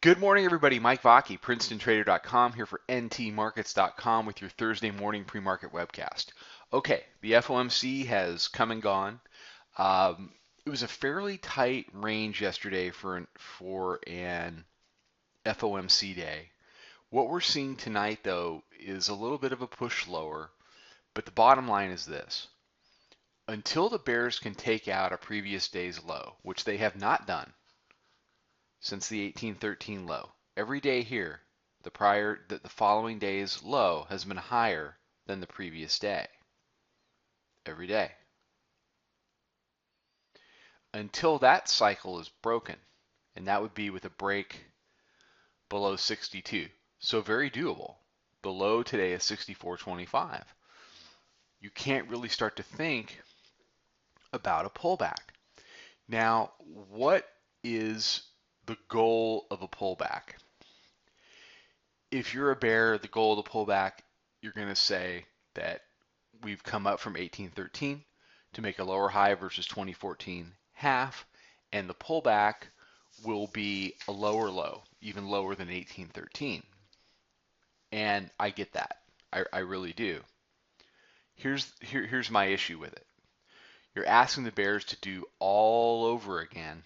Good morning, everybody. Mike Vacchi, PrincetonTrader.com, here for NTMarkets.com with your Thursday morning pre-market webcast. Okay, the FOMC has come and gone. It was a fairly tight range yesterday for an FOMC day. What we're seeing tonight, though, is a little bit of a push lower, but the bottom line is this. Until the bears can take out a previous day's low, which they have not done since the 1813 low. Every day here, the following day's low has been higher than the previous day. Every day. Until that cycle is broken, and that would be with a break below 62. So very doable. The low today is 64.25. You can't really start to think about a pullback. Now, what is the goal of a pullback? If you're a bear, the goal of the pullback, you're going to say that we've come up from 1813 to make a lower high versus 2014 half, and the pullback will be a lower low, even lower than 1813. And I get that. I really do. Here's my issue with it. You're asking the bears to do all over again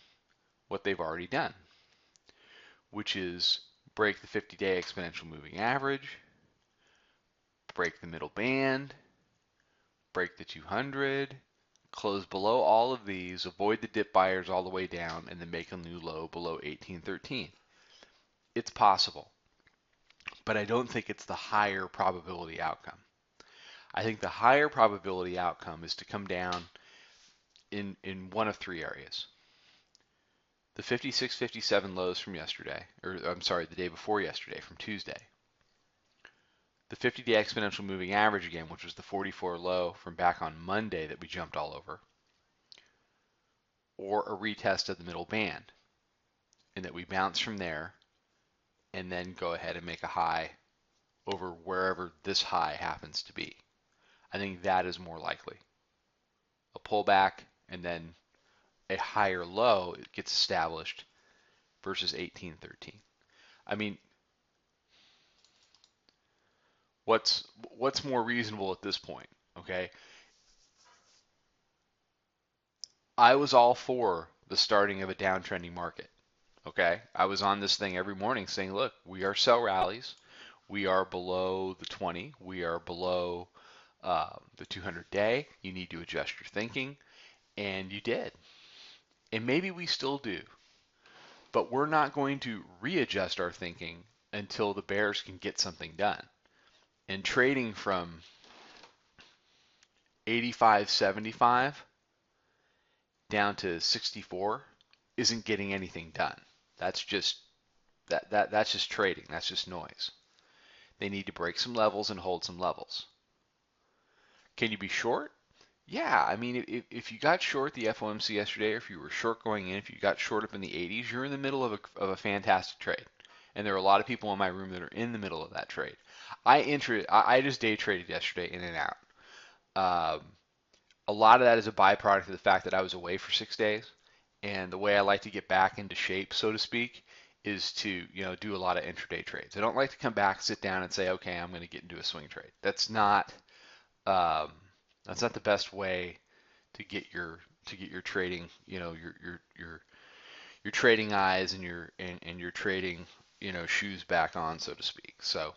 what they've already done, which is break the 50-day exponential moving average, break the middle band, break the 200, close below all of these, avoid the dip buyers all the way down, and then make a new low below 1813. It's possible, but I don't think it's the higher probability outcome. I think the higher probability outcome is to come down in one of three areas. The 56, 57 lows from yesterday, or I'm sorry, the day before yesterday, from Tuesday. The 50-day exponential moving average again, which was the 44 low from back on Monday that we jumped all over, or a retest of the middle band, and that we bounce from there and then go ahead and make a high over wherever this high happens to be. I think that is more likely. A pullback and then a higher low gets established versus 1813. I mean, what's more reasonable at this point? Okay, I was all for the starting of a downtrending market. Okay, I was on this thing every morning saying, look, we are sell rallies. We are below the 20. We are below the 200 day. You need to adjust your thinking. And you did. And maybe we still do. But we're not going to readjust our thinking until the bears can get something done. And trading from 85.75 down to 64 isn't getting anything done. That's just that's just trading. That's just noise. They need to break some levels and hold some levels. Can you be short? Yeah, I mean, if you got short the FOMC yesterday, or if you were short going in, if you got short up in the 80s, you're in the middle of a fantastic trade. And there are a lot of people in my room that are in the middle of that trade. I just day traded yesterday in and out. A lot of that is a byproduct of the fact that I was away for 6 days, and the way I like to get back into shape, so to speak, is to do a lot of intraday trades. I don't like to come back, sit down, and say, okay, I'm going to get into a swing trade. Um, that's not the best way to get your trading, your trading eyes and your trading, shoes back on, so to speak. So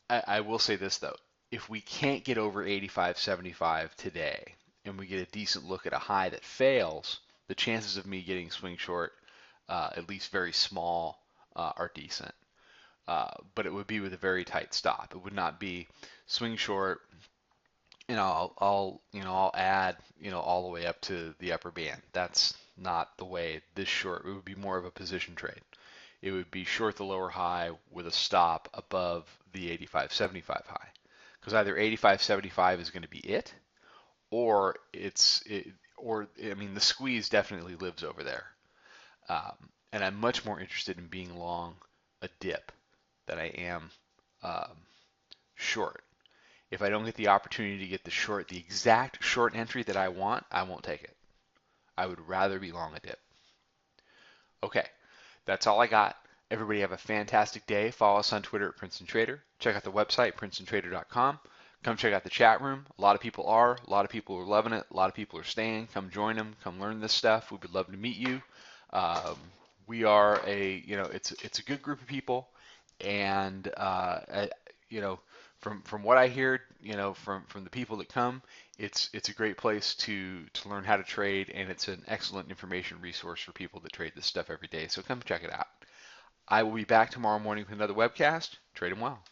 I will say this though, if we can't get over 85.75 today, and we get a decent look at a high that fails, the chances of me getting swing short, at least very small, are decent. But it would be with a very tight stop. It would not be swing short. I'll add, all the way up to the upper band. That's not the way this short. It would be more of a position trade. It would be short the lower high with a stop above the 85.75 high, because either 85.75 is going to be it, or I mean, the squeeze definitely lives over there. And I'm much more interested in being long a dip than I am short. If I don't get the opportunity to get the exact short entry that I want, I won't take it. I would rather be long a dip. Okay, that's all I got. Everybody have a fantastic day. Follow us on Twitter at Princeton Trader. Check out the website, princetontrader.com. Come check out the chat room. A lot of people are. A lot of people are loving it. A lot of people are staying. Come join them. Come learn this stuff. We would love to meet you. Um, we are it's a good group of people, and from what I hear, from the people that come, it's a great place to learn how to trade, and it's an excellent information resource for people that trade this stuff every day. So come check it out. I will be back tomorrow morning with another webcast. Trade them well.